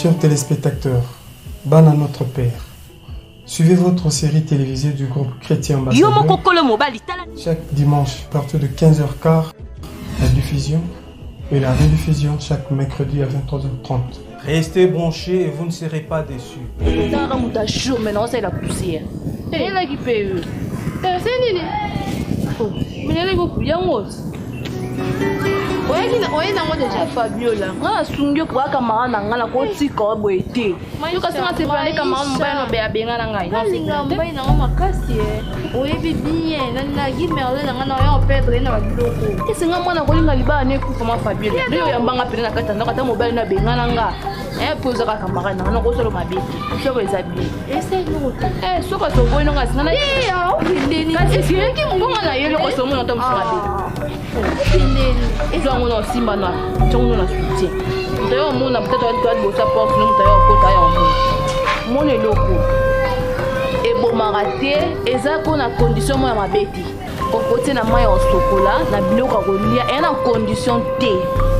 Chers téléspectateurs, ban à notre Père. Suivez votre série télévisée du groupe Chrétien Ambassadeur chaque dimanche à partir de 15h15, la diffusion et la rediffusion chaque mercredi à 23h30. Restez branchés et vous ne serez pas déçus. Oye nango déjà Fabiola. Nga sungi kwa kama nanga ko tika boete. Mayo kasanga te bale kama mobile no be abenga na ngai. Nalinga mbai nango makasi oye bien na gi merle nanga na yo perdre na biloko. Kese nga mwana ko linga liba ne ku kama Fabiola. Leo yambanga pele na kata ndaka ta mobile na benga nanga. Poza ka kama na na ko solo mabeti. Soko ezabi. Ese no. Soko to boy no ngasi na. Ndeni. Kasi sirengi mbonga na yelo ko somo na to mshabi. Ndeni. On a simba na tongo na soutien. D'ailleurs mon a peut-être doit bosser porte nous d'ailleurs kota ya mon eloko. Et bon maraté ezako na condition mo ya mabeti. Kokote na mai en chocolat na biloko ko lia et na condition té.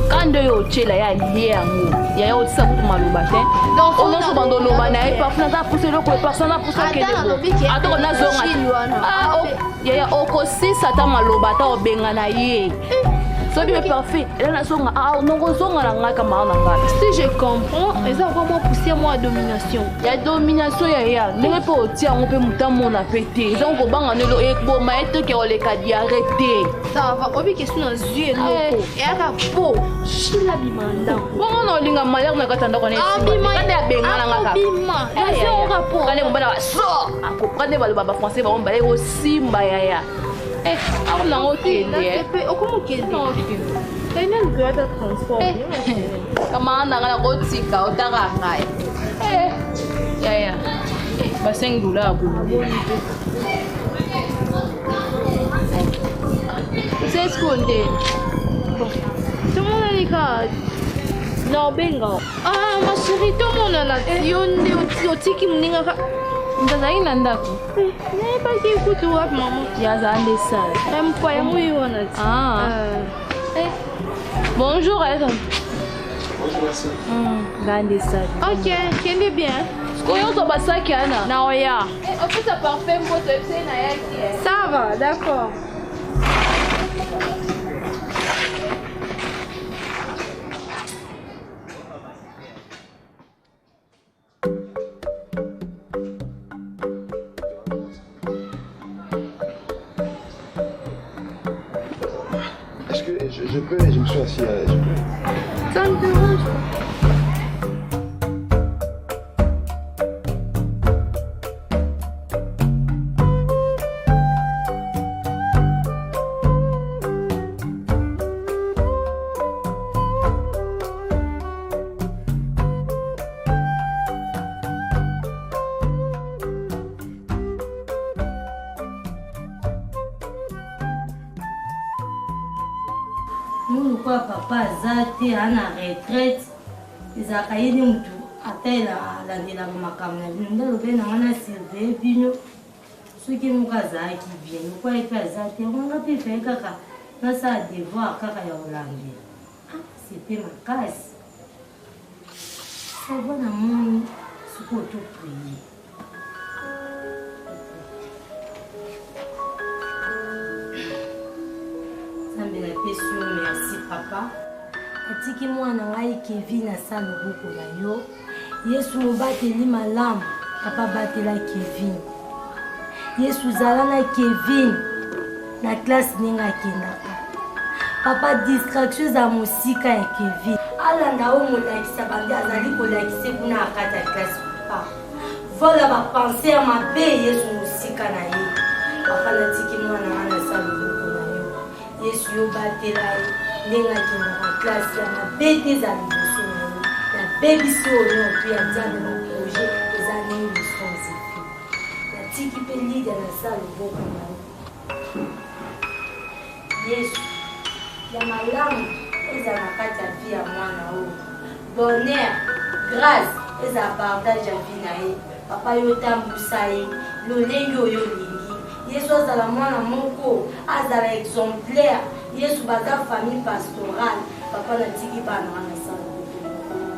Quand yo chela ya lia yango. Ya yo tsa ku maluba te. Donc on a so bando loba na e parfois na pousser loko e personne na pousser kele. Atoko na zonga. Ah ya okosi sata maloba ta obenga na ye. C'est bien parfait. Si je comprends, ils ont vraiment poussé moi à domination. Il y a domination, il y a. Ne pas au tir, on peut monter mon appétit. Ils ont go bang en elo et bon maître qui ont les cas d'y arrêter. Ça va, on vit question dans yeux locaux. Et à la peau, chila bimanda. Bon, on a linga malheur na katanda qu'on est. Ah bima. Quand il y a benga na ngaka. Bima. C'est un rapport. Quand on va sort. Quand on va le baba français, on va aller au simba ya. On a autre comment qu'il non c'est une grade de transport comment on a la route si ka otara ngai ya ba $5 c'est ce qu'on dit tout le monde a les cartes non benga ma chérie tout le monde a la yon tiki mninga Ndazai nandako. Ne pas qui écoute ou maman. Ya zande ça. Même pas ya mouille on a. Bonjour Eden. Bonjour merci. Zande ça. OK, qu'elle est bien. Skoyo to basaki ana. Na oya. En fait ça parfait mboto epse na yaki. Ça va, d'accord. Je peux, je me suis assis, je peux. Ça me dérange. Nous, quoi, papa, Zati, Anna, retraite, les accueillis, nous, à tel la de la macamna, nous, nous, on a servi, puis nous, ceux qui nous casent, qui viennent, nous, quoi, et Zati, on a pu faire caca, dans sa devoir, caca, et Hollandais. Ah, c'était ma casse. C'est bon, amour, ce qu'on tout prier. Merci papa. Atiki mwana ngai Kevin asala loboko na yo. Yesu mobateli malamu papa batela Kevin. Yesu zala na Kevin na classe ninga akendaka. Papa distraction za musika ya Kevin. Alanda o molakisa bandi azali kolakisa kuna akata classe papa. Vola ba penser mabe Yesu musika na ye. Papa natiki mwana ana asala loboko na yo. Yesu yo batela nenga kina classe ya bébé za liboso na baby so no puis nzambe na projet eza nini response na tiki pe leader na sala boko na Yesu ya malamu eza na kati ya vie ya mwana o bonheur grâce eza partage ya vie na ye papa yo tambusa ye lolenge oyo lingi Yesu azala mwana moko azala exemplaire Yesu baza famille pastorale papa na tiki bana na sala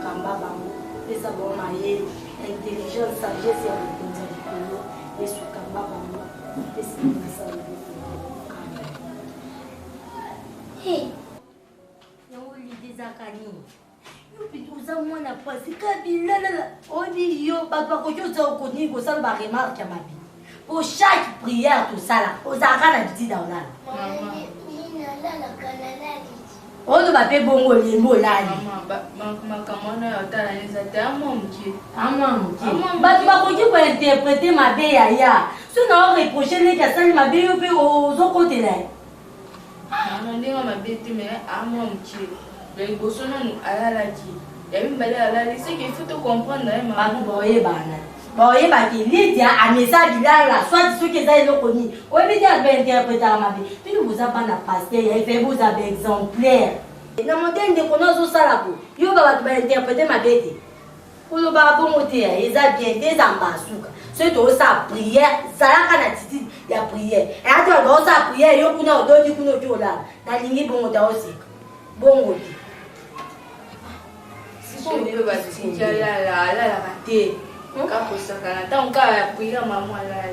kamba bango Et ça va marier intelligence, sagesse et répondre et sous Kamba. Et c'est ça. Hé, il y a l'idée d'Akani. Uza mwana pasi kabila la odi yo papa ko yo za ko ni ko sala ba remarque ya mabi pour chaque prière tout ça là ozaka na dit dans là maman ina la kanala odo ba pe bongo lembo la maman kamana ya tala neza ta amamki ba ba ko ki ko interpréter mabe ya so na reprocher les ka sala mabe yo pe ozo côté là maman ndinga mabe te mais amamki mais boso na nous ala qui et même balé ala c'est qu'il faut te comprendre maman ba boye bana boye ba ki lidia amesa bilala soit ce que ça est connu o bi dia ba interpréter mabe puis vous a pas na pasteur il fait vous avez exemplaire na modèle de konozo sala ko yo ba ba interpréter mabe te olo ba bongo te eza bien des ambasuka c'est to sa prière sala kana titi ya prière et attends do sa prière yo kuna ododi kuna jola na lingi bongo ta osika bongo te si je ne veux pas dire la raté ka ko sakana tant ka ya prière maman là.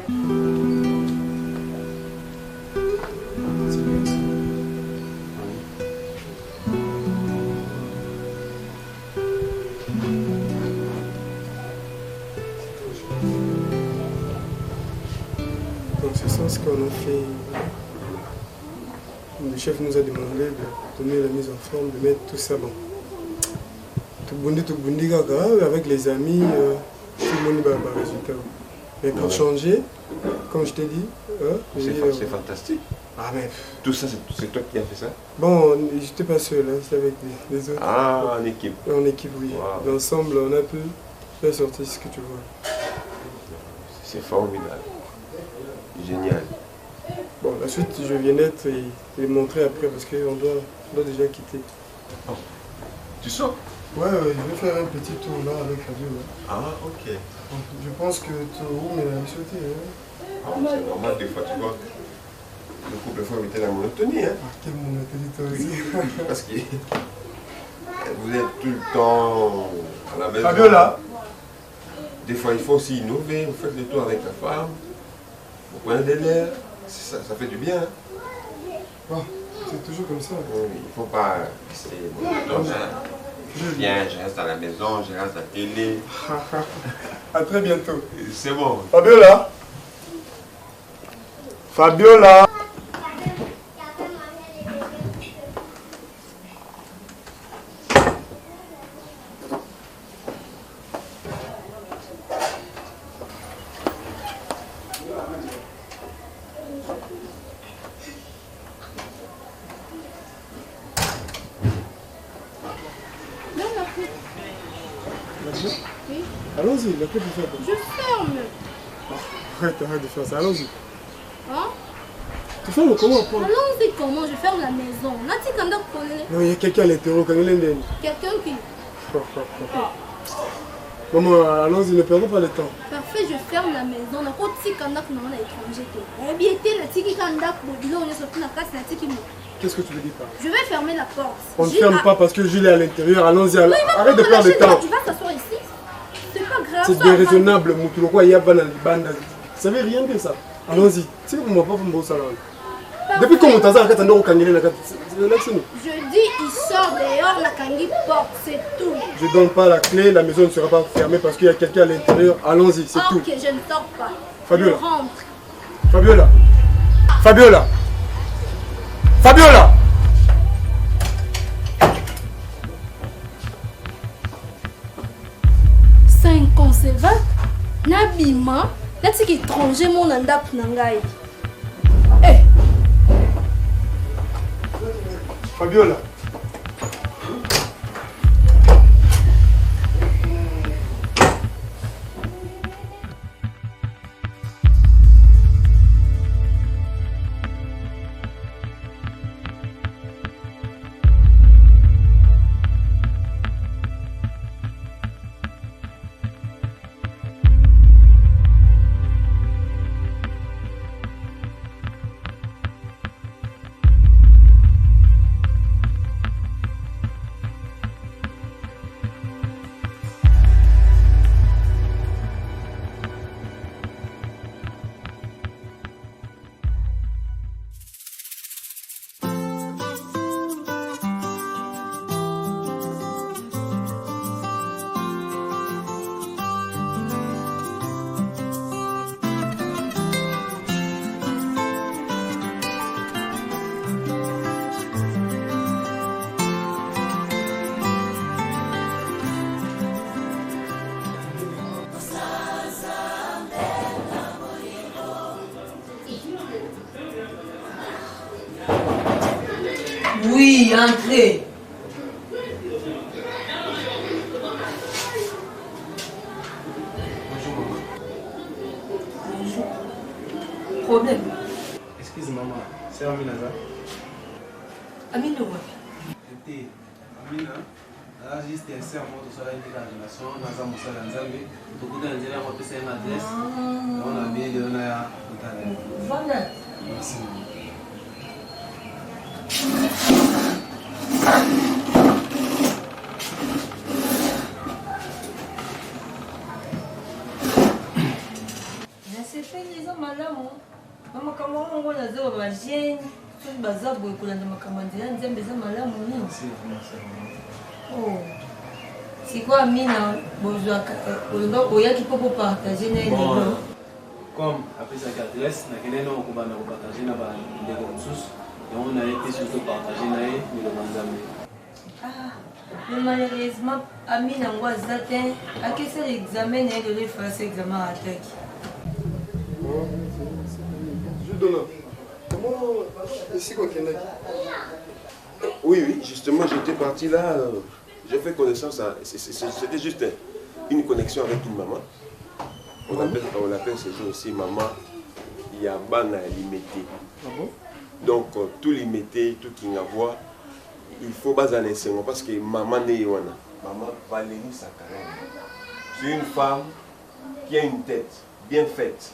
Donc c'est ça ce qu'on a fait. Le chef nous a demandé de donner la mise en forme, de mettre tout ça bon. Tout bundi avec les amis, tout le monde va avoir résultat. Mais pour changer, comme je t'ai dit, c'est fantastique. Ah mais tout ça, c'est toi qui as fait ça? Bon, j'étais pas seul, hein, c'était avec les autres. Ah, en équipe. En équipe, oui. Wow. Ensemble, on a pu faire sortir ce que tu vois. C'est formidable. Génial. Bon, la suite, je viens d'être et montrer après parce qu'on doit déjà quitter. Oh. Tu sors? Ouais, je vais faire un petit tour là avec Fabio. Ah, ok. Donc, je pense que tu as sauté. Hein? Ah, c'est normal, des fois, tu vois. Le couple, il faut éviter la monotonie. Hein? Ah, quelle monotonie, toi aussi. Parce que vous êtes tout le temps à la maison. Fabio là. Des fois, il faut aussi innover. Vous faites le tour avec la femme. Vous prenez de l'air. Ça fait du bien. Hein? Oh, c'est toujours comme ça. Oui, il ne faut pas rester monotone. Je viens, je reste à la maison, je reste à la télé. À très bientôt. C'est bon. Fabiola. Fabiola. Allons-y, la clé du fer. Je ferme. Arrête de faire ça, allons-y. Hein? Tu fermes comment? Allons-y comment? Je ferme la maison. Nati Kanda connaît. Non, il y a quelqu'un à l'intérieur, quelqu'un qui... Maman, allons-y, ne perdons pas le temps. Parfait, je ferme la maison. Na koti Kanda qu'on a étranger. Qu'est-ce que tu veux dire par? Je vais fermer la porte. On ne ferme pas parce que Jules est à l'intérieur. Allons-y, arrête de perdre le temps. Tu vas t'asseoir ici. C'est pas grave. C'est déraisonnable, Moutouloua, il y a pas dans les bandes. Ça veut rien dire ça. Allons-y. Si vous ne m'avez pas fait un salon. Depuis quand on t'a dit que tu as Je dis, il sort dehors, la kangi porte, c'est tout. Je ne donne pas la clé, la maison ne sera pas fermée parce qu'il y a quelqu'un à l'intérieur. Allons-y, c'est tout. Ok, je ne sors pas. Fabiola. Je rentre. Fabiola. Fabiola. Fabiola. C'est inconcevable. Nabima, là c'est étranger mon andap nangai. Eh. Fabiola. Oui, entrez. Bonjour maman. Bonjour. Problème. Excuse maman, c'est Amina ça? Amina wapi? Écoutez, Amina, là juste un serment de soleil de la relation, dans un moussa dans Zambie, tout le monde a appelé une adresse, on a bien donné à Voilà. Merci maman. nasependeza malamu bamakambo wango naza babagene soki baza boye kolanda makambo nzela nzambe eza malamu nini sikoyo amina bozwaka olinga oyaki mpo popartage na ye lelo Comme apesaki adresse nakende na okobanda kopartage na bandeko mosusu yango na ye mpe surtout partage na ye liloba nzambe. mais malheureusement amina yango aza te akesala examen na ye lelo efasi examen ataki. Je donne. Comment ici qu'on est? Oui, justement, j'étais parti là. J'ai fait connaissance. C'était juste une connexion avec une maman. On l'appelle ce jour aussi maman Yabana limité. Ah bon? Donc, tout limité, tout qui n'a voix, il faut baser un enseignement parce que maman n'est pas là. Maman Valérie Sakaram. C'est une femme qui a une tête bien faite.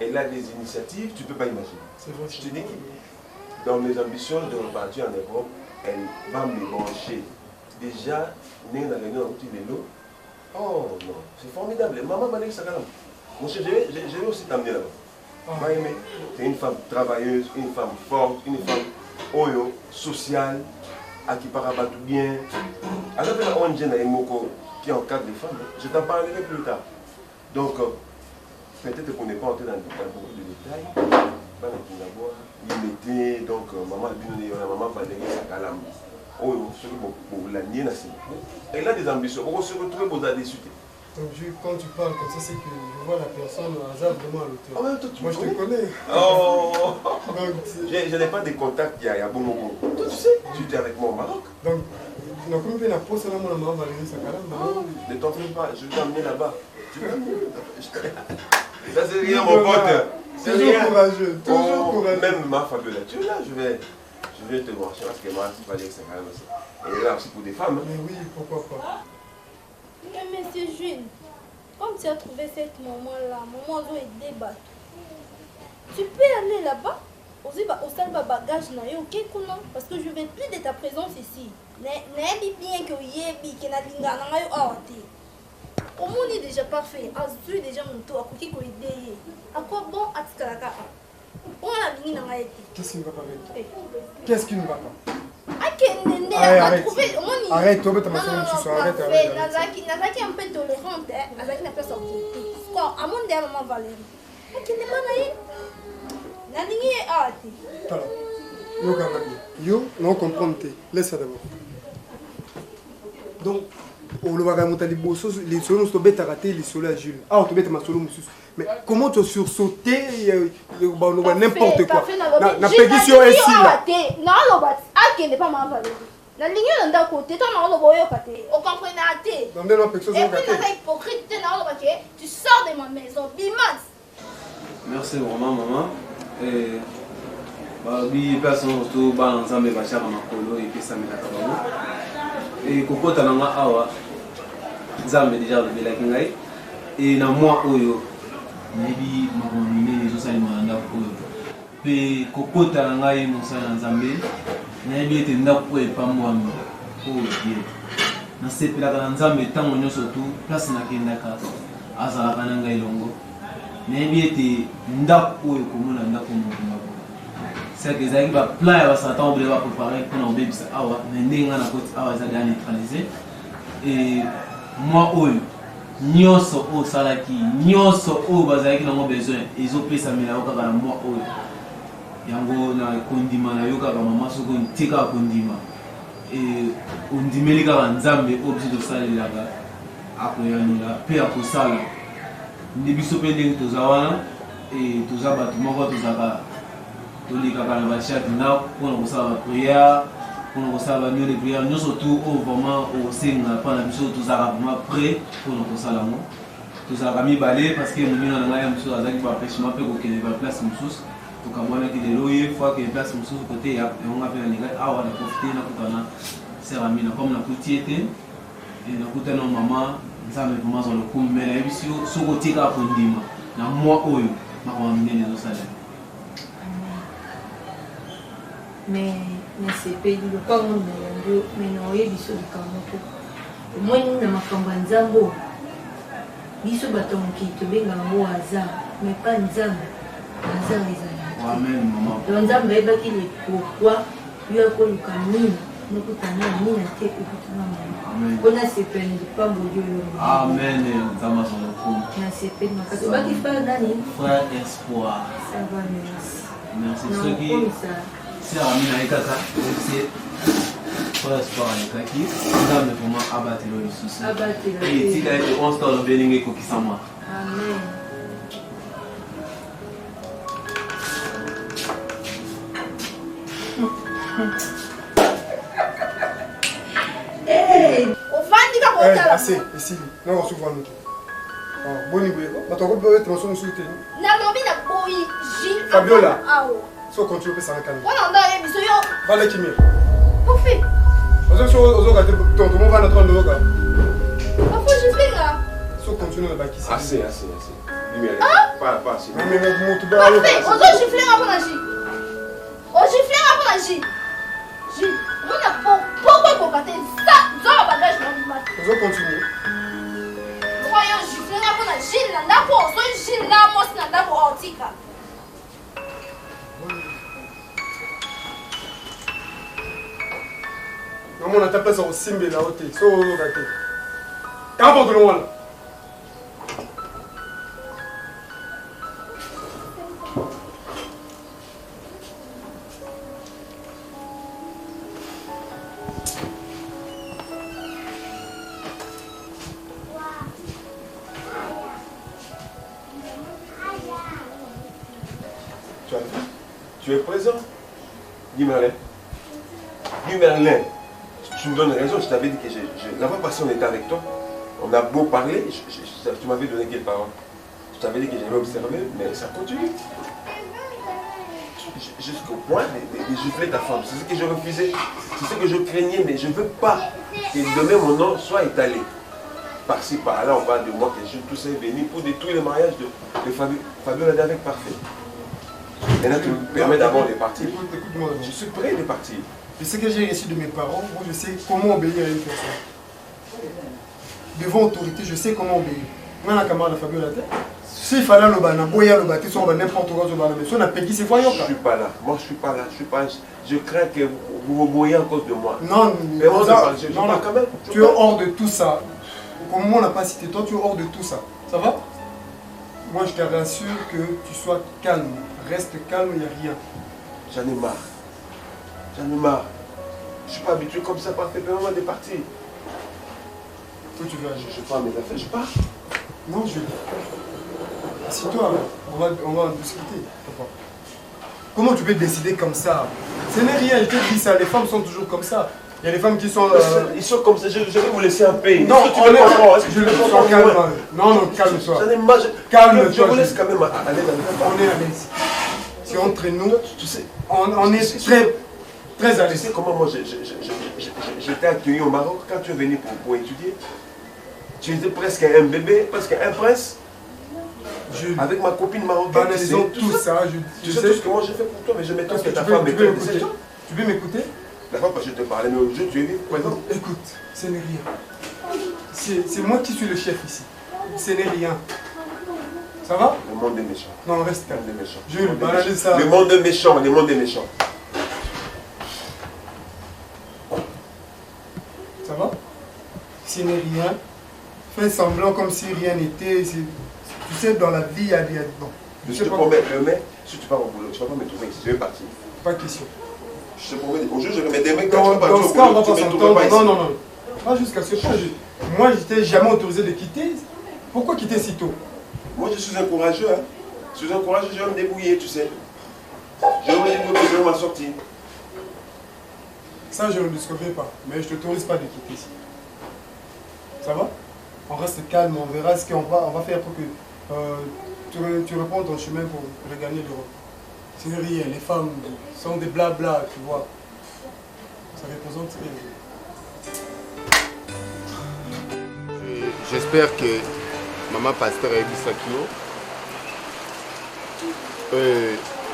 Elle a des initiatives, tu ne peux pas imaginer. Je te dis que dans mes ambitions de repartir en Europe, elle va me brancher. Déjà, né dans les lots. Oh non, c'est formidable. Maman Valérie Sakaram. Mon cher, je vais aussi t'amener là-bas. C'est une femme travailleuse, une femme forte, une femme sociale, à qui parle tout bien. Alors que la ONG qui encadre les femmes, je t'en parlerai plus tard. Donc, peut-être qu'on n'est pas entré dans beaucoup de détails. Limité, donc maman Valérie Sakalam. Elle a des ambitions. On se retrouve aux adécités. Donc, quand tu parles comme ça, c'est que je vois la personne au hasard vraiment à l'auteur. Ah ouais, toi, moi, je te connais. Oh. Donc, je n'ai pas de contact, il y a bon moment. Toi, tu sais, tu étais avec moi au Maroc. Donc, on a combien de poste là, mon maman Valérie Sakalam? Ne t'en fais pas, je vais t'emmener là-bas. Ça, c'est rien, mon pote. C'est toujours courageux, toujours courageux. Même ma Fabiola, tu es là, je vais te brancher parce que moi, c'est Valérie Sakalam aussi. Elle est là aussi pour des femmes. Mais oui, pourquoi pas. Mais monsieur Jules, comme tu as trouvé cette maman-là, maman doit être débattu. Tu peux aller là-bas, aussi au salle bagage, ok, parce que je ne veux plus de ta présence ici. N'est bien que yebi, que na linga na ngayo awate. Au monde est déjà parfait, azui déjà mon tour, à quoi qui idée. À quoi bon atkalaka? On a mis na ngayo. Qu'est-ce qui ne va pas avec toi? Qu'est-ce qui ne va pas? Arrête, arrête, tu vas arrête. Nazaki un peu tolérante, Nazaki n'a pas sorti. Quoi, à mon dernier maman Valérie. Qui n'est pas naïe. Nalingi est arrêté. Yo, non comprendre. Laisse ça d'abord. Donc, on le va remonter les beaux choses, les solos, on va rater les solos à Jules. Ah, on te met ma solo, monsieur. Mais comment tu as sursauté n'importe quoi? La pétition est ici là. Non, qui n'est pas ma Valérie. La ligne d'un côté, toi, non, le boyo pâté. Au comprenez. Et puis, dans hypocrite, tu sors de ma maison, bimas. Merci vraiment, maman. Oui, personne tout bas ensemble, va chercher ma colo et puis ça me l'a cabanou. Et Coco Tananga Awa, Zam déjà le Belakingai. Et dans moi, Oyo, maybe maman mine les autres aliments dans Oyo. Puis Coco Tananga et mon sang en Zambie. Nayebi ete ndako oyo epambwami oyo ye nasepelaka na nzambe ntango nyonso tu place nakendaka azalaka na ngai elongo nayebi ete ndako oyo komona ndako mobimako seke ezalaki baplan ya basatan obele baprépare mpona kobebisa awa na ndenge nga nakoti awa ezali ya neutralize e mwa oyo nyonso oyo osalaki nyonso oyo bazalaki nango besoin ezopesamela yo kaka na mwa oyo yango na kondima na yo kaka mama soko ntika kondima ondimeli kaka nzambe oyo biso tosalelaka akoyanula mpe akosala nde biso mpe ndenge toza wana toza bato moko tozalaka tolikaka na bachate na mpona kosala bapriere pour nous ça va mieux les prières nous surtout au moment au sein pas la mission tout ça vraiment prêt pour nous ça là tout ça va mi balé parce que nous on a un mission avec va pêchement peut que les place musus tout comme on a dit les fois que place musus côté on a fait les gars ah on a profité na kutana c'est rami na comme na kutiete et na kutana maman ça me vraiment sur le coup mais la mission sur côté ka pondima na moi oyo ma ko amener les salaires mais c'est pas du pas mon nom mais non il biso du kamoko moi na makambo nzambo biso baton ki to benga ngo hasard mais pas nzambo hasard ezala amen maman donc nzambo eba ki le pourquoi yo ko lukamini nokutana nina te ekutana mama kona sepeni pambo yo amen nzamba sur le coup na sepeni makato baki frère Dani frère espoir ça va merci ceux qui c'est Amina Ekaka c'est pour espoir Ekaki ça me vraiment abattre le souci et si d'ailleurs on se donne bien ko kisama amen assez ici non on se voit nous bon niveau mais toi on peut être ensemble sur le terrain Fabiola so continue pe sana calme wana ndaye biso yo vale kimia ofi ozo ka te tonto mo vana tron loka apo jiflinga so continue na baki assez lumière pas assez mais mo tu ba ofi ozo jiflinga pour naji o jiflinga pour naji ji mona pourquoi ko kate ça zo bagage na mama ozo continue voyons jiflinga pour naji na ndapo so ji na mos na ndapo otika on a tapé ça au simbe là au thé so gâté t'as pas de loin tu es présent Guy Merlin tu me donnes raison, je t'avais dit que la fois passée on était avec toi, on a beau parler, tu m'avais donné quelle parole? Je t'avais dit que j'avais observé, mais ça continue. Jusqu'au point de gifler ta femme, c'est ce que je refusais, c'est ce que je craignais, mais je ne veux pas que demain mon nom soit étalé. Par-ci, par-là, on parle de moi, que tout ça est venu pour détruire le mariage de Fabiola avec Parfait. Maintenant tu me permets d'abord de partir. Écoute-moi, je suis prêt de partir. Je sais que j'ai reçu de mes parents, moi je sais comment obéir à une personne. Devant autorité, je sais comment obéir. Moi, la camarade de Fabiola, s'il fallait le bana, boya le bâti, soit n'importe quoi, soit on a payé, c'est quoi? Je suis pas là, moi je suis pas là, je crains que vous vous boyez à cause de moi. Non, mais moi quand même. Tu es hors de tout ça. Comme on n'a pas cité toi, tu es hors de tout ça. Ça va? Moi je te rassure que tu sois calme. Reste calme, il n'y a rien. J'en ai marre. J'en ai marre. Je ne suis pas habitué comme ça, Parfait. Permets-moi de partir. Où tu veux agir? Je prends mes affaires, je pars. Non, je... Assieds-toi, on va en discuter. Comment tu peux décider comme ça? Ce n'est rien, je te dis ça, les femmes sont toujours comme ça. Il y a des femmes qui sont... Ils sont comme ça, je vais vous laisser en paix. Non, je le comprends, calme. Non, calme-toi. Calme-toi. Je vous laisse quand même aller dans le... On est à l'aise. C'est entre nous, tu sais, on est très à l'aise. Tu sais comment moi j'étais accueilli au Maroc quand tu es venu pour étudier. Tu étais presque un bébé, presque un prince. Avec ma copine marocaine. Banalisons tout ça. Tu sais tout ce que moi j'ai fait pour toi, mais je m'étonne que ta femme est très décédée. Tu veux m'écouter? La fois que je te parlais, mais aujourd'hui tu es venu. Écoute, ce n'est rien. C'est moi qui suis le chef ici. Ce n'est rien. Ça va? Le monde est méchant. Non, reste calme. Le monde est méchant. Je banalise ça. Le monde est méchant, le monde est méchant. Ça va? Ce n'est rien. Fais semblant comme si rien n'était. Tu sais, dans la vie, il y a des... Bon, je te promets, demain, si tu pars au boulot, tu ne vas pas me trouver ici. Je vais partir. Pas question. Je te promets, aujourd'hui, je remets des mecs quand tu vas partir au boulot, tu ne me trouveras pas ici. Non. Pas jusqu'à ce point. Moi, je n'étais jamais autorisé de quitter. Pourquoi quitter si tôt? Moi, je suis un courageux. Hein. Je suis un courageux, je vais me débrouiller, tu sais. Je vais me débrouiller, je vais m'en sortir. Ça, je ne le discuterai pas. Mais je ne t'autorise pas de quitter ici. Ça va? On reste calme, on verra ce qu'on va faire pour que tu réponds ton chemin pour regagner l'Europe. C'est rien, les femmes sont des blabla, tu vois. Ça représente rien. J'espère que maman pasteur a dit ça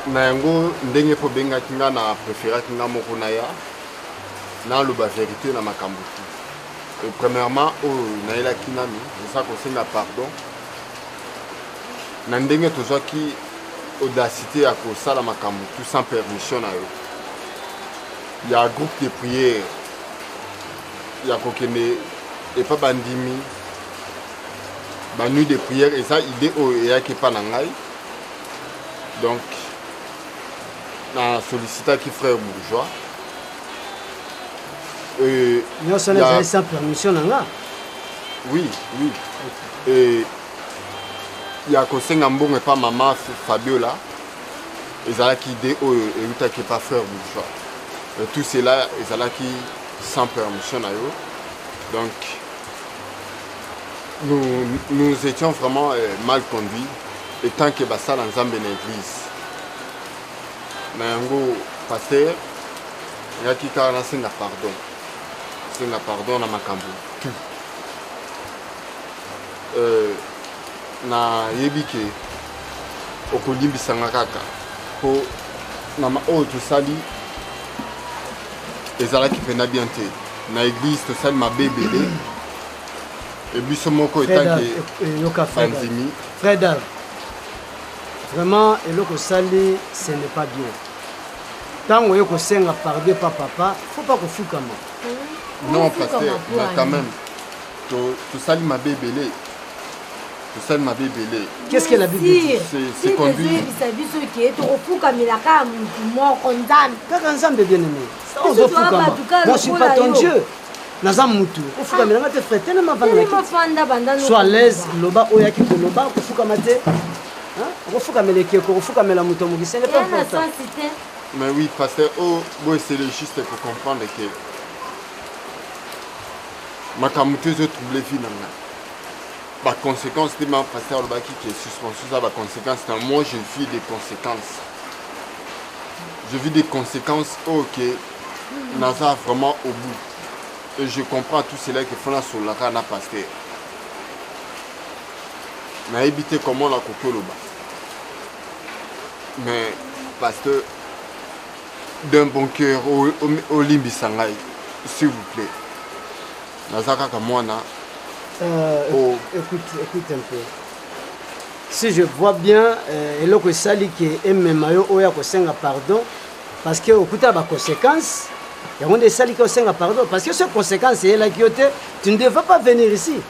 na yango ndenge po benga kinga na préféra kinga moko na ya na lo ba vérité na makambo. Premièrement na ela kinami ça concerne pardon na ndenge tozaki audacité à kosala makambo tout sans permission na yo. Il y a un groupe de prière, il y a kokene et pas bandimi ba nuit de prière et ça idée et a qui pas na ngai. Donc na sollicité qui frère bourgeois nous sommes sans permission na. Oui. Et il y a kosenga mbongo pas maman Fabiola ils allaient qui idée et qui pas frère bourgeois. Tout cela ils allaient qui sans permission na yo. Donc nous étions vraiment mal conduits et tant que ça dans une église. Nango pasteur, il y a qui carrément senga pardon. Senga pardon na makambo. Tout. Na yebike okolimbi sanga kaka po na ma o to sali ezala ki pena bien te. Na église to sali ma bébé. Et puis ce mot est Banzimi. Frère, vraiment, et le sali, ce n'est pas bien. Tant que vous avez parlé par papa, il ne faut pas que vous fassiez comme moi. Non, parce que quand même, tu sali ma bébé. Tu sali ma bébé. Qu'est-ce que la Bible dit? C'est conduit. Moi, je ne suis pas ton Dieu. Nazamutu ofuka melanga te frère tellement vanga sois à l'aise loba oya ki loba ofuka mate hein ofuka meleke ko ofuka mela muto mugi ce n'est pas important. Mais oui pasteur c'est juste pour comprendre que makamutu zo trouble vie nanga ba conséquence de ma pasteur loba qui est suspension ça ba conséquence moi je vis des conséquences. Je vis des conséquences OK naza vraiment au bout. Et je comprends tout cela que font sur la cana pasteur. Mais éviter comment la kokoloba. Mais pasteur d'un bon cœur au limbi sangai, s'il vous plaît. Nazaka kamwana. Écoute un peu. Si je vois bien, eloko sali qui aime mayo oya ko senga pardon parce que okuta ba conséquences. Il y a des salles qui ont pardon parce que ces conséquences c'est là qui ont tu ne devais pas venir ici.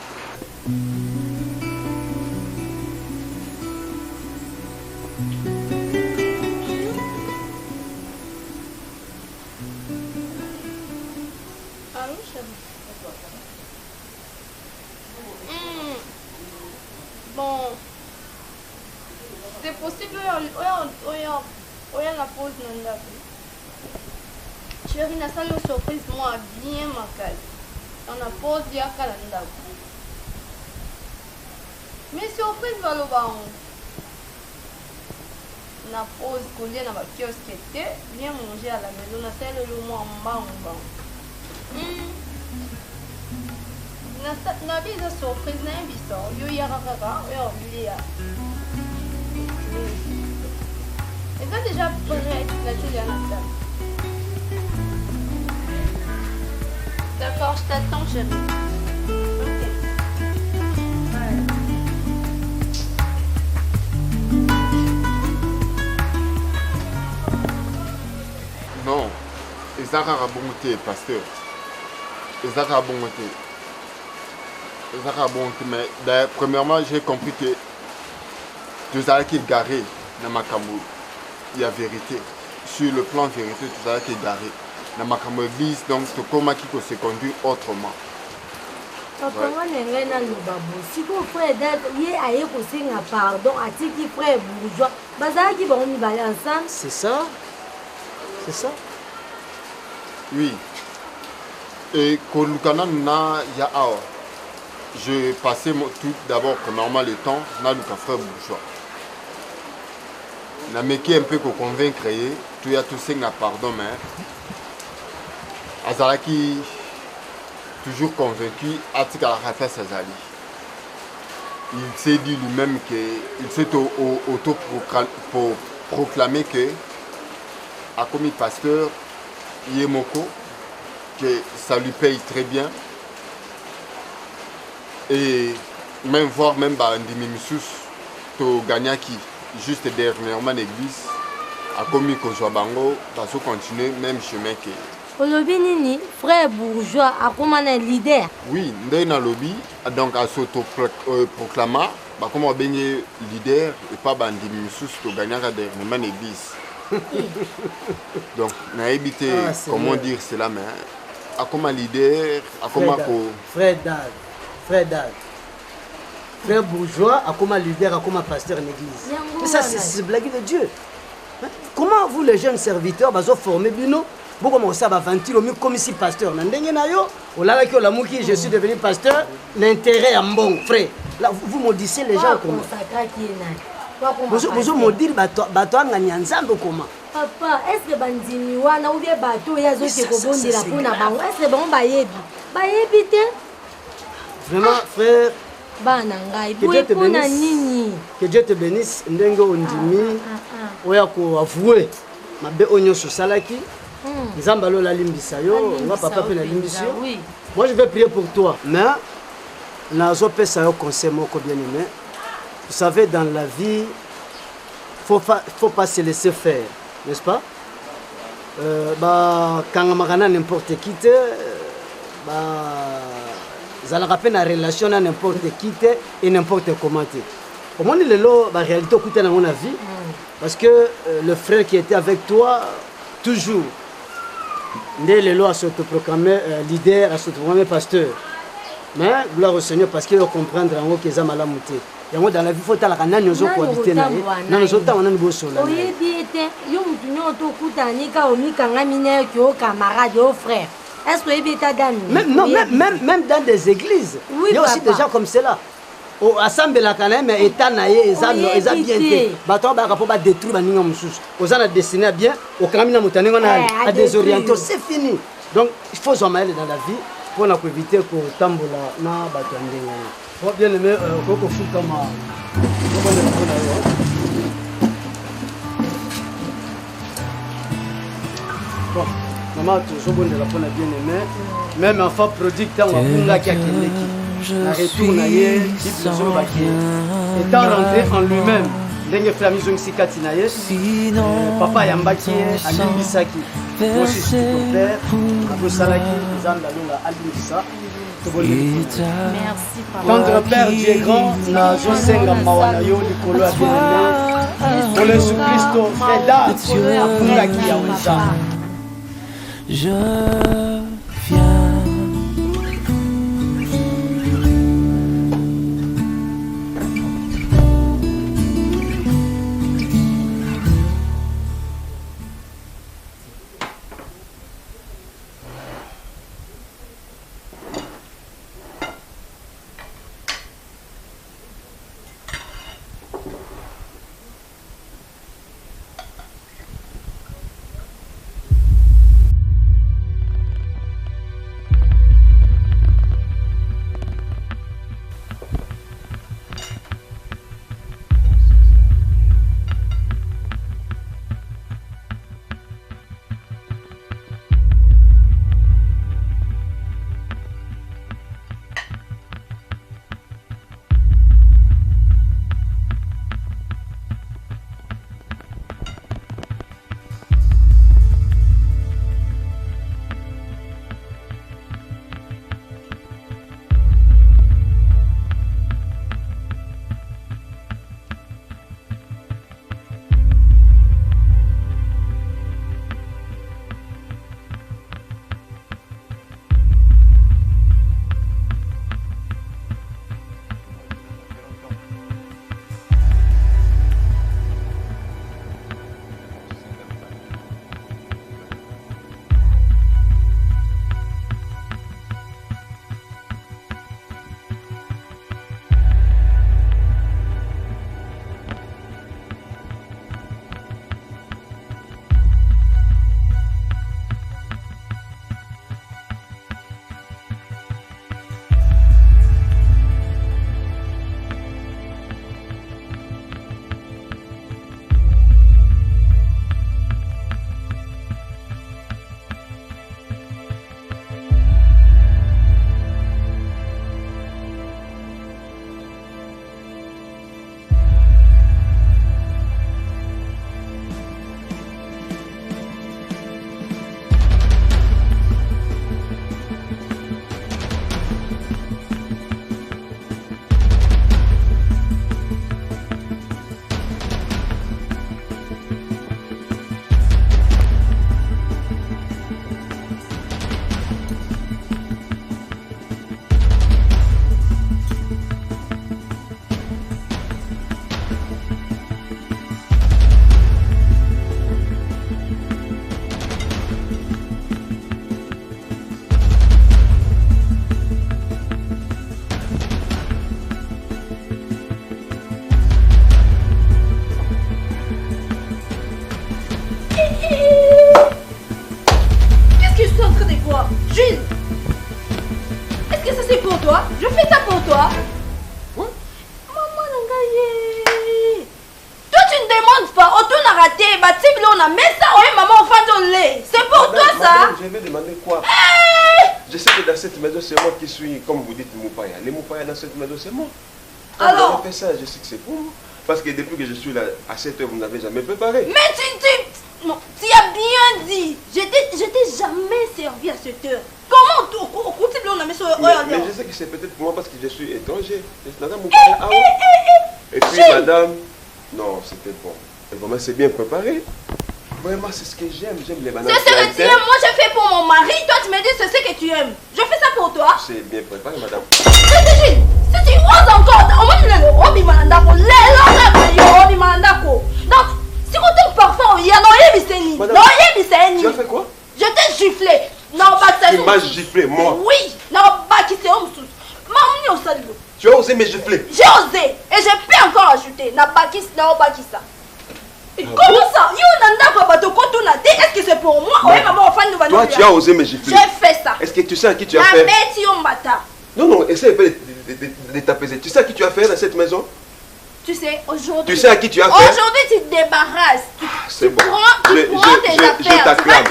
Bon, c'est possible oya la pause non. Chérie, na salle de surprise, moi, bien ma case. On a posé il y a calendar. Mais surprise, va le baron. On a posé, collé dans ma kiosque, bien manger à la maison, on a salle le mois en bas, en bas. Na vie de surprise, na un bissor. Yo y a rara, yo y a. Et ça déjà prêt, la Julia na salle. D'accord, je t'attends, chérie. Ok. Ouais. Non, ezaka bonté, pasteur. Ezaka bonté. Mais premièrement, j'ai compris que tu as été garé dans ma camoufle. Il y a vérité. Sur le plan vérité, tu as été garé. Dans ma église, donc tu comment qui se conduit autrement. Comment n'est-ce pas le babou? Si vous frère d'être, il y a pardon, à qui frère bourgeois, bazar qui vont y aller ensemble. C'est ça. C'est ça. Oui, Et Kolukana na ya awa. Je passais tout d'abord, premièrement, le temps dans le frère bourgeois. Je me un peu convaincre, tout y a tout ça, pardon, mais Azalaki toujours convaincu, Atika la rapace Azali. Il s'est dit lui-même qu'il s'est auto-proclamé que, à comme pasteur, Yemoko, que ça lui paye très bien. Et même voir même Ndimisus to Gagnaki juste dernièrement l'église a commis que Joabango parce que continuer même chemin que Olobi nini frère bourgeois a comme un leader. Oui, dans lobby donc à s'auto-proclamer bah comme on est leader et pas Ndimisus to Gagnaka dernièrement l'église. Donc n'a évité comment dire cela mais à comme un leader à comme frère Dad. Frère bourgeois, à comme leader, à comme pasteur en église. Mais ça, c'est blague de Dieu. Comment vous, les jeunes serviteurs, vous formez Bino, vous commencez à ventiler comme si pasteur. Je suis devenu pasteur, l'intérêt est bon, frère. Là, vous maudissez les gens comment? Vous maudissez comment? Papa, est-ce que bandimi wana ou bien bateau ya zo ke kobondela pona bango? Est-ce que bon bayebi? Bayebi te? Vraiment, frère, que Dieu te bénisse. Ndengo ondimi, oya ko avouer. Mabe onyo so salaki. Nzambalo la limbisa yo, nga papa pe na limbisa yo. Moi je vais prier pour toi, mais nazo pesa yo conseil moko bien aimé. Vous savez dans la vie, faut pas se laisser faire, n'est-ce pas? Quand on n'importe qui te ça rappelle la relation à n'importe qui et n'importe comment. Au moins, la réalité est dans mon avis. Parce que le frère qui était avec toi, toujours, il a s'autoproclamé leader, a s'autoproclamé pasteur. Mais, gloire au Seigneur, parce qu'il doit comprendre en haut qu'ils ont mal à monter. Dans la vie, il faut que nous cohabiter. Nous sommes dans le beau soleil. Est-ce que vous avez même dans des églises, oui, il y a aussi des gens comme cela. Au assemblée la quand même état naïe ils ont bien fait. Bateau ba rapport ba détruire ba ninga mususu. Aux ana destiné bien au kamina mutane ngona à désorienter, c'est fini. Donc il faut s'en mêler dans la vie pour éviter que tambola na bateau ndenga. Faut bien aimer koko fuka ma. Bon. Maman, toujours bonne de la bonne bien aimée. Même enfant prodigue, tant qu'on a qui a retourne ailleurs, étant rentré en lui-même. Dengue Flami Zongsi Katinaye, Papa Yambaki, Alim Bisaki, aussi ton père, Abou Salaki, Zandalunga, Alim Bisa. Merci, papa. Tendre Père, Dieu est grand, na Josenga Mawanayo, Nicolo a bien aimé. Pour le Christo, Freda, Apungaki Yaouza. Je viens. thé, on a mis ça, oui, maman, enfant de lait. C'est pour toi ça? Madame, je vais demander quoi? Je sais que dans cette maison, c'est moi qui suis, comme vous dites, Moupaya. Les Moupaya dans cette maison, c'est moi. Quand vous avez fait ça, je sais que c'est pour moi. Parce que depuis que je suis là, à 7 heures, vous n'avez jamais préparé. Mais tu as bien dit. Je t'ai jamais servi à 7 heures. Comment on a mis sur mais je sais que c'est peut-être pour moi parce que je suis étranger. Madame Moupaya, ah oui. Et puis madame, non, c'était bon. Et vraiment, c'est bien préparé. Vraiment, c'est ce que j'aime. J'aime les bananes. C'est ce que tu aimes. Moi, je fais pour mon mari. Toi, tu me dis c'est ce que tu aimes. Je fais ça pour toi. C'est bien préparé, madame. Si tu oses encore, donc, si on te parfum, il y a non, tu as fait quoi? Je t'ai giflé. Non, tu m'as giflé, moi? Oui. Non, tu as osé me gifler? J'ai osé. Et je peux encore ajouter. Comment ça? Est-ce que c'est pour moi? Toi, tu as osé me gifler. J'ai fait ça. Est-ce que tu sais à qui tu as fait? Non, essaie de t'apaiser. Tu sais à qui tu as fait dans cette maison? Tu sais, aujourd'hui. Tu sais à qui tu as fait? Aujourd'hui, tu te débarrasses. C'est bon. Tu prends tes affaires. Je t'acclame.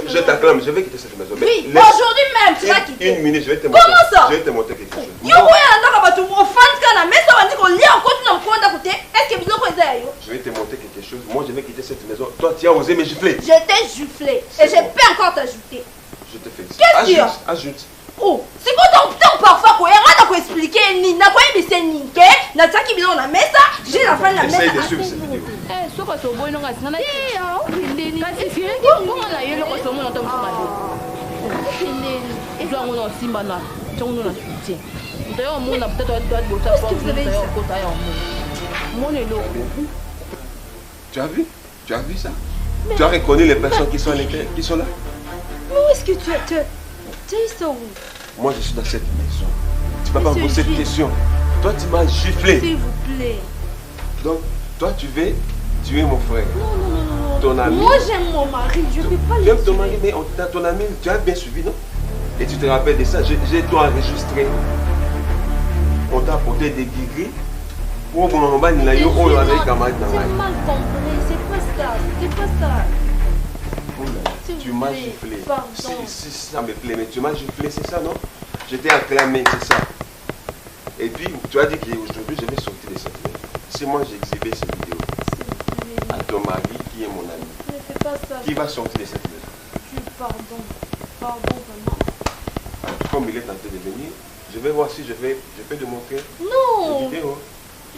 Je t'acclame. Je vais quitter cette maison. Oui, aujourd'hui même, tu vas quitter. Une minute, je vais te montrer. Comment ça? Je vais te montrer quelque chose. Je vais te montrer quelque chose. Moi, je vais quitter cette maison. Toi, tu as osé me gifler. Je t'ai giflé. Et je peux encore t'ajouter. Je te félicite. Qu'est-ce qu'il y a? Ajoute. Oh, c'est quoi ton parfum? Quoi, il expliquer ni na quoi il s'est niqué. Na ça qui on a mis ça. J'ai la fin de la messe. Essaye de suivre cette vidéo. Eh, soit que boy non ga sina. Eh, kasi si comment la yelo ko somo na to mfuma do. Et toi on simba na. Tu on na soutien. D'ailleurs on a peut-être doit bossa pour côté mon elo. Tu as vu? Tu as vu ça? Tu as reconnu les personnes qui sont là? Mais où est-ce que tu es ça où? Moi je suis dans cette maison. Tu ne peux pas me poser cette question. Toi tu m'as giflé. S'il vous plaît. Donc toi tu veux tuer mon frère. Non. Ton ami. Moi j'aime mon mari, je ne peux pas le tuer. Tu aimes ton mari, mais ton ami, tu as bien suivi, non? Et tu te rappelles de ça, j'ai tout enregistré. On t'a apporté des guigris. Pour que mon mari n'aille pas avec camarade. C'est mal compris, c'est pas ça. Tu m'as giflé. Si ça me plaît, mais tu m'as giflé, c'est ça, non? Je t'ai acclamé, c'est ça. Et puis, tu as dit qu'aujourd'hui, je vais sortir de cette maison. Si moi j'ai exhibé cette vidéo à ton mari qui est mon ami, ne fais pas ça. Qui va sortir de cette maison? Pardon vraiment. Comme il est tenté de venir, je vais voir si je peux te montrer non. la vidéo.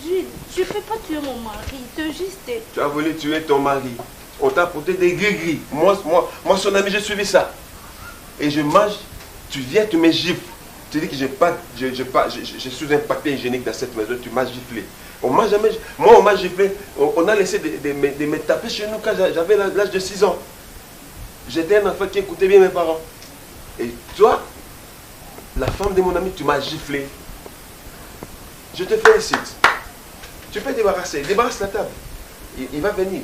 Je ne peux pas tuer mon mari, c'est juste. Tu as voulu tuer ton mari. On t'a apporté des gris-gris. Moi, son ami, j'ai suivi ça. Et je mange, tu viens, tu me gifles. Tu dis que je suis un papier hygiénique dans cette maison, tu m'as giflé. On m'a giflé. On a laissé de me taper chez nous quand j'avais l'âge de 6 ans. J'étais un enfant qui écoutait bien mes parents. Et toi, la femme de mon ami, tu m'as giflé. Je te félicite. Tu peux débarrasser. Débarrasse la table. Il va venir.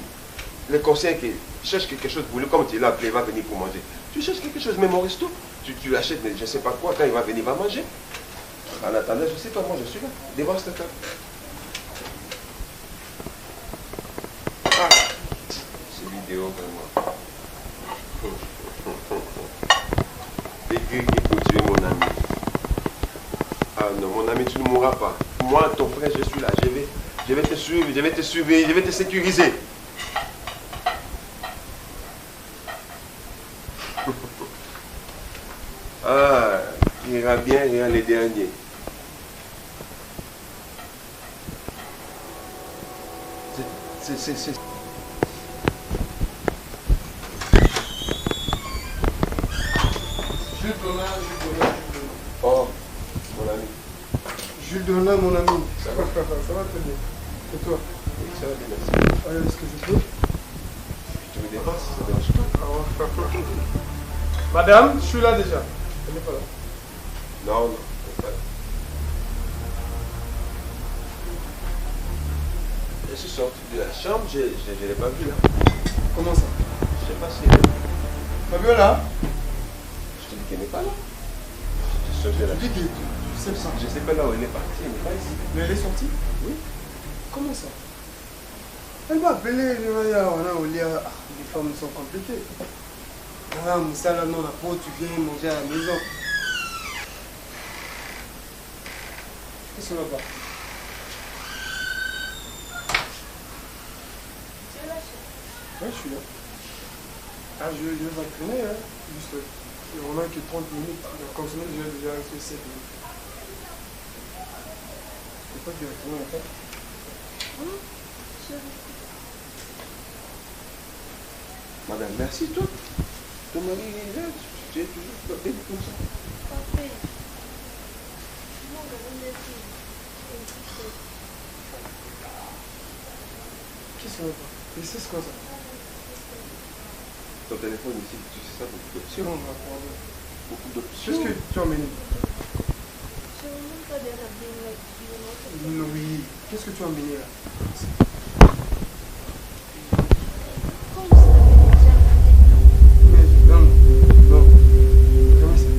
Le conseil qui cherche quelque chose pour lui, comme tu l'as appelé, il va venir pour manger. Tu cherches quelque chose, même au resto. Tu achètes, je ne sais pas quoi, quand il va venir, il va manger. En attendant, je ne sais pas, moi je suis là. Débarrasse la table. Ah, c'est vidéo vraiment. Des gris pour tuer mon ami. Ah non, mon ami, tu ne mourras pas. Moi, ton frère, je suis là. Je vais te suivre, je vais te surveiller, je vais te sécuriser. Ah, il ira bien, rien les derniers. C'est... Jules Donat. Oh, mon ami. Jules Donat, mon ami. Ça va? Ça va très bien. Et toi? Oui, ça va bien, merci. Est-ce que je peux? Tu me dépasses, ça ne dérange pas. Madame, je suis là déjà. Elle n'est pas là. Non, elle n'est pas là. Je suis sorti de la chambre, je ne l'ai pas vue là. Comment ça? Je ne sais pas si elle est là. Fabiola? Je te dis qu'elle n'est pas là. Je suis sorti de la chambre. Tu sais ça? Je ne sais pas là où elle est partie, elle n'est pas ici. Mais elle est sortie? Oui. Comment ça? Elle m'a appelé, les femmes sont compliquées. Ah, Moussala, non, la peau, tu viens manger à la maison. Qu'est-ce que ça va pas? Ouais, je suis là. Ah, je vais m'entraîner, hein. Juste, on a que 30 minutes. Comme ça, je vais déjà rester 7 minutes. C'est pas directement en fait. Madame, merci toi. Ton mari est là, tu es toujours belle comme ça. Parfait. Qu'est-ce que ça va pas? Et c'est quoi ça? Ton téléphone ici, tu sais ça, beaucoup d'options. Non, on va prendre. Beaucoup d'options. Qu'est-ce que tu as emmené? Oui. Qu'est-ce que tu as emmené là? Mais non. Comment ça?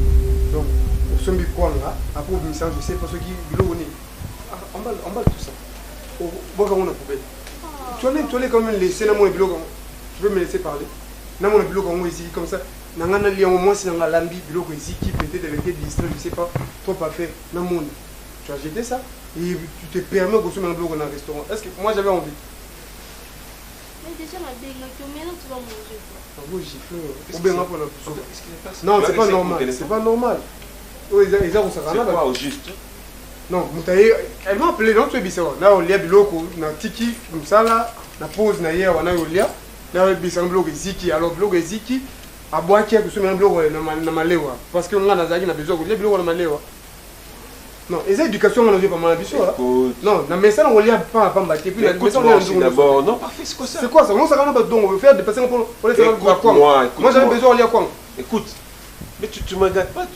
Donc, au sommet quoi là? Après au message, je sais pas ce qui est l'eau. Emballe tout ça. Bon, comment on a poubelle? Tu allais quand même laisser dans mon bureau. Tu peux me laisser parler? Dans mon bureau, comme ça. Dans un lien au moins, c'est dans la lambi, bureau ici qui peut-être avec des distraits, je sais pas, trop à faire. Dans mon. Tu as jeté ça et tu te permets de consommer un bureau dans un restaurant. Est-ce que moi j'avais envie? Mais déjà, ma belle, maintenant tu vas manger quoi? Ah oui, j'ai fait. Non, c'est pas normal. C'est pas normal. C'est quoi au juste? Non, elle m'a appelé, non, tu es bizarre. Là, on lit biloko, na tiki, comme ça là, na pause na hier, on a eu là, là, on a un blog ziki, alors blog ziki, à boire qui a besoin d'un blog na malewa, parce que on a zaki na besoin de blog na malewa. Non, et cette éducation on a pas mal habitué là. Non, na mais ça on lit pas battre puis la maison on d'abord. Non, parfait, c'est quoi ça? C'est quoi ça? Moi ça quand on veut faire des patients pour les faire quoi? Moi j'avais besoin de lire quoi? Écoute, mais tu me regardes pas.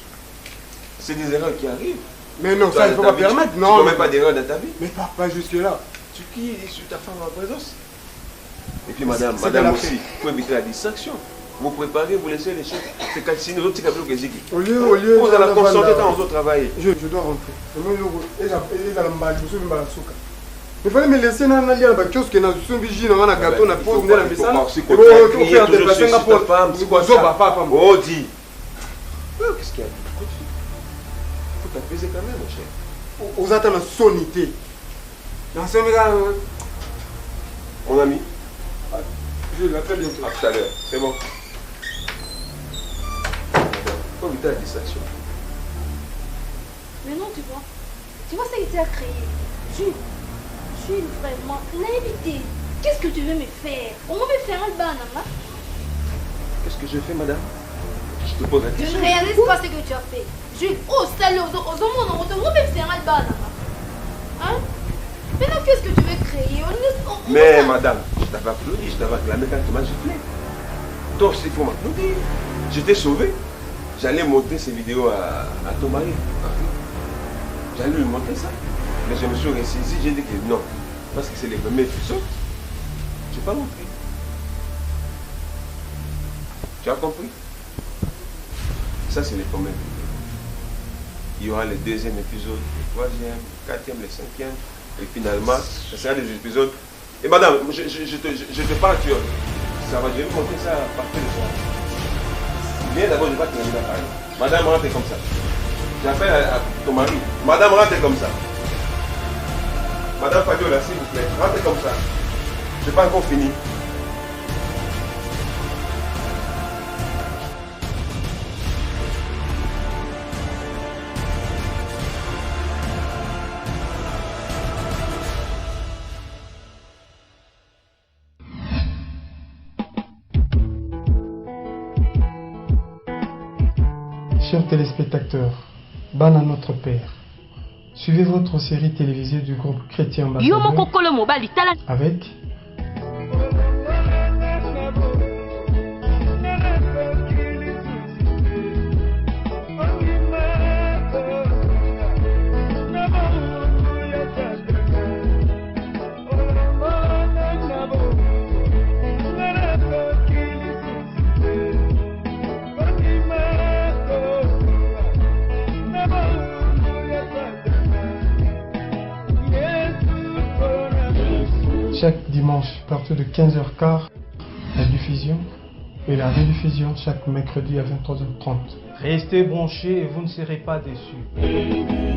C'est des erreurs qui arrivent. Mais non, ça il ne faut pas permettre. Tu ne commets pas d'erreur dans ta vie. Mais pas jusque-là. Tu qui est sur ta femme en présence. Et puis madame aussi, il faut éviter la distraction. Vous préparez, vous laissez les choses. C'est quand si nous autres, c'est comme le Géziki. Au lieu. Vous allez concentrer quand on doit travailler. Je dois rentrer. Il fallait me laisser dans la kiosque, dans une vigile, dans un gâteau, dans la pause, dans la maison. Il faut faire des déplacements pour ta femme. C'est quoi ça? Oh, dis. Qu'est-ce qu'il y a? Il faut t'apaiser quand même, mon cher. Vous attendez la sonité. Dans ce moment-là. Mon ami. Je l'appelle bientôt. À tout à l'heure. C'est bon. Il faut éviter la distraction. Mais non, tu vois ce que tu as créé. Jules, vraiment, l'invité. Qu'est-ce que tu veux me faire? On va me faire un banana. Qu'est-ce que je fais, madame? Je te pose la question. Je ne réalise pas ce que tu as fait. Jules, oh, salut, on va me faire un banana. Hein? Maintenant, qu'est-ce que tu veux créer? Mais madame, je t'avais applaudi, je t'avais acclamé quand tu m'as giflé. Donc, il faut m'applaudir. Je t'ai sauvé. J'allais montrer ces vidéos à ton mari. J'allais lui montrer ça. Mais je me suis ressaisi, j'ai dit que non. Parce que c'est les premiers fuseaux. Je n'ai pas montré. Tu as compris? Ça, c'est les premiers vidéos. Il y aura le deuxième épisode, le troisième, le quatrième, le cinquième. Et finalement, ce sera des épisodes. Et madame, je te parle, ça va, je vais vous montrer ça à partir de soir. Viens d'abord, je vais pas terminer à parler. Madame, rentre comme ça. J'appelle à ton mari. Madame, rentre comme ça. Madame Fabiola, s'il vous plaît, rentre comme ça. Je n'ai pas encore fini. Chers téléspectateurs, ban à notre Père. Suivez votre série télévisée du groupe chrétien Ambassadeur avec chaque dimanche à partir de 15h15, la diffusion et la rediffusion chaque mercredi à 23h30. Restez branchés et vous ne serez pas déçus.